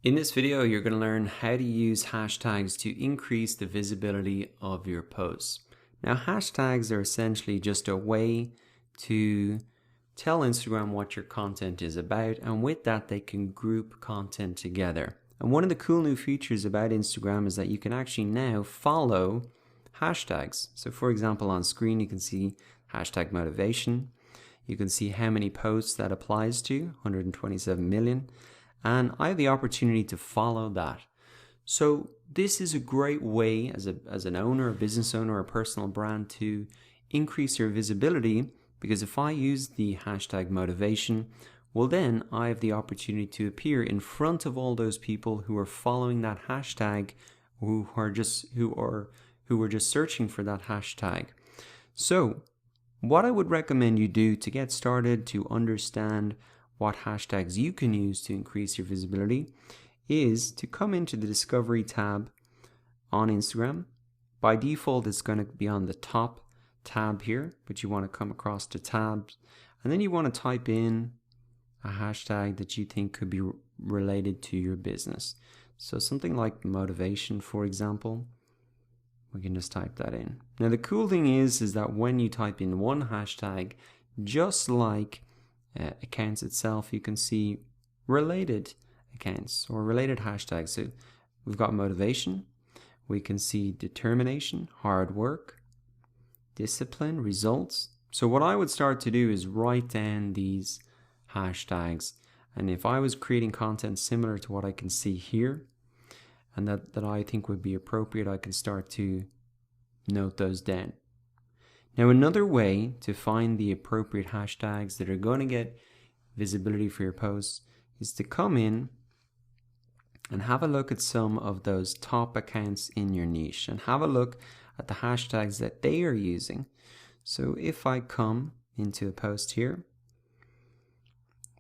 In this video, you're going to learn how to use hashtags to increase the visibility of your posts. Now, hashtags are essentially just a way to tell Instagram what your content is about, and with that, they can group content together. And one of the cool new features about Instagram is that you can actually now follow hashtags. So for example, on screen, you can see hashtag motivation. You can see how many posts that applies to, 127 million. And I have the opportunity to follow that. So this is a great way as an owner, a business owner, or a personal brand to increase your visibility, because if I use the hashtag motivation, well then I have the opportunity to appear in front of all those people who are following that hashtag, who were just searching for that hashtag. So what I would recommend you do to get started to understand what hashtags you can use to increase your visibility is to come into the Discovery tab on Instagram. By default, it's going to be on the top tab here, but you want to come across to tabs, and then you want to type in a hashtag that you think could be related to your business. So something like motivation, for example. We can just type that in. Now the cool thing is that when you type in one hashtag, just like accounts itself, you can see related accounts or related hashtags. So we've got motivation, we can see determination, hard work, discipline, results. So what I would start to do is write down these hashtags, and if I was creating content similar to what I can see here and that I think would be appropriate, I can start to note those down. Now, another way to find the appropriate hashtags that are going to get visibility for your posts is to come in and have a look at some of those top accounts in your niche and have a look at the hashtags that they are using. So if I come into a post here,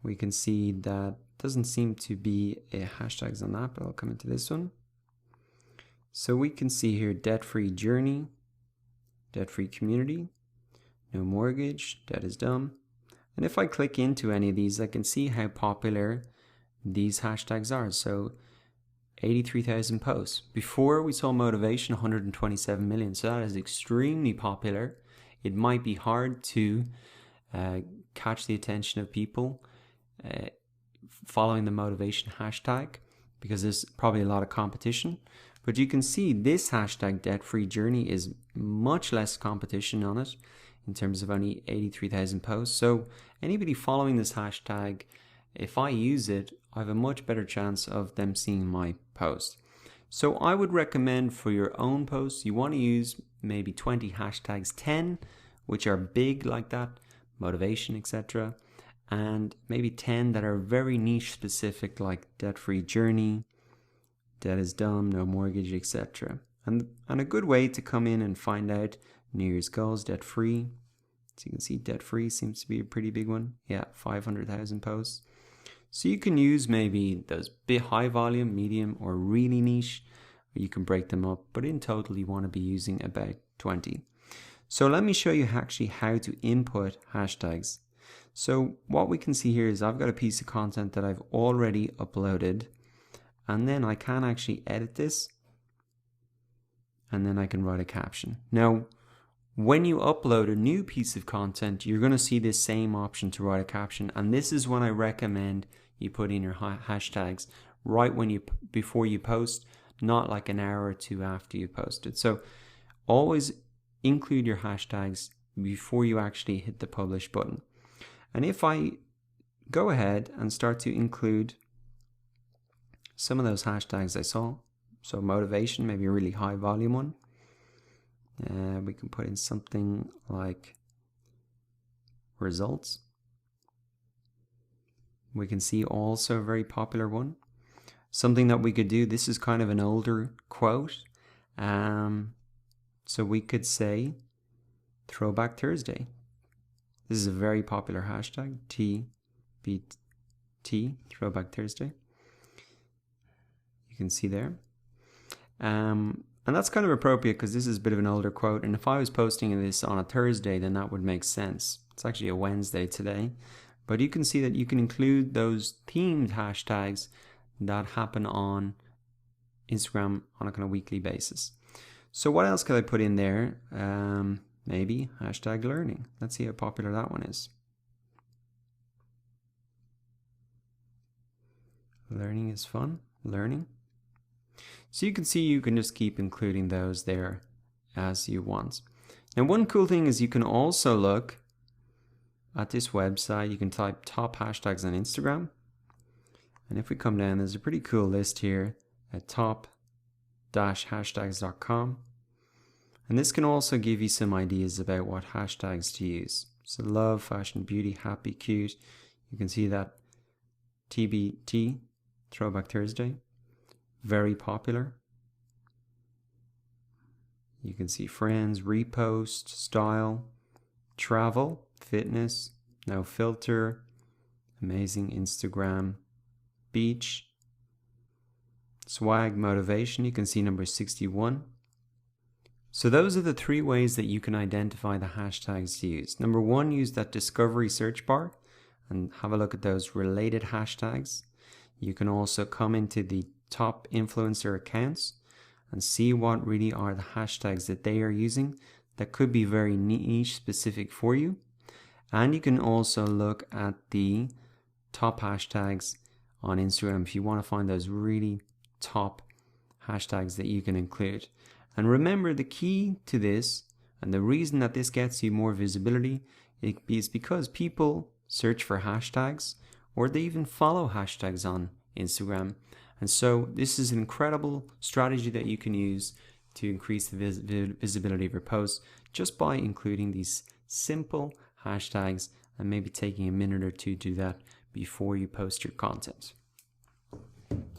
we can see that doesn't seem to be a hashtags on that, but I'll come into this one. So we can see here debt-free journey, debt-free community, no mortgage, debt is dumb. And if I click into any of these, I can see how popular these hashtags are. So 83,000 posts. Before we saw motivation, 127 million. So that is extremely popular. It might be hard to catch the attention of people following the motivation hashtag, because there's probably a lot of competition. But you can see this hashtag debt-free journey is much less competition on it in terms of only 83,000 posts. So anybody following this hashtag, if I use it, I have a much better chance of them seeing my post. So I would recommend for your own posts, you want to use maybe 20 hashtags, 10 which are big like that, motivation, etc., and maybe 10 that are very niche specific, like debt-free journey, debt is dumb, no mortgage, etc. And a good way to come in and find out New Year's goals, debt-free. So you can see debt-free seems to be a pretty big one. Yeah, 500,000 posts. So you can use maybe those bit high volume, medium, or really niche, or you can break them up. But in total, you want to be using about 20. So let me show you actually how to input hashtags. So what we can see here is I've got a piece of content that I've already uploaded, and then I can actually edit this, and then I can write a caption. Now, when you upload a new piece of content, you're going to see this same option to write a caption, and this is when I recommend you put in your hashtags right before you post, not like an hour or two after you posted. So always include your hashtags before you actually hit the publish button. And if I go ahead and start to include some of those hashtags I saw, so motivation, maybe a really high volume one, we can put in something like results. We can see also a very popular one. Something that we could do, this is kind of an older quote, so we could say Throwback Thursday. This is a very popular hashtag, TBT, Throwback Thursday. You can see there. And that's kind of appropriate because this is a bit of an older quote. And if I was posting this on a Thursday, then that would make sense. It's actually a Wednesday today. But you can see that you can include those themed hashtags that happen on Instagram on a kind of weekly basis. So what else could I put in there? Maybe hashtag learning. Let's see how popular that one is. Learning is fun. Learning. So you can see you can just keep including those there as you want. Now one cool thing is you can also look at this website. You can type top hashtags on Instagram. And if we come down, there's a pretty cool list here at top-hashtags.com. And this can also give you some ideas about what hashtags to use. So love, fashion, beauty, happy, cute. You can see that TBT, Throwback Thursday, very popular. You can see friends, repost, style, travel, fitness, no filter, amazing Instagram, beach, swag, motivation. You can see number 61. So those are the 3 ways that you can identify the hashtags to use. Number 1, use that discovery search bar and have a look at those related hashtags. You can also come into the top influencer accounts and see what really are the hashtags that they are using that could be very niche specific for you. And you can also look at the top hashtags on Instagram if you want to find those really top hashtags that you can include. And remember, the key to this and the reason that this gets you more visibility is because people search for hashtags or they even follow hashtags on Instagram. And so this is an incredible strategy that you can use to increase the visibility of your posts just by including these simple hashtags and maybe taking a minute or two to do that before you post your content.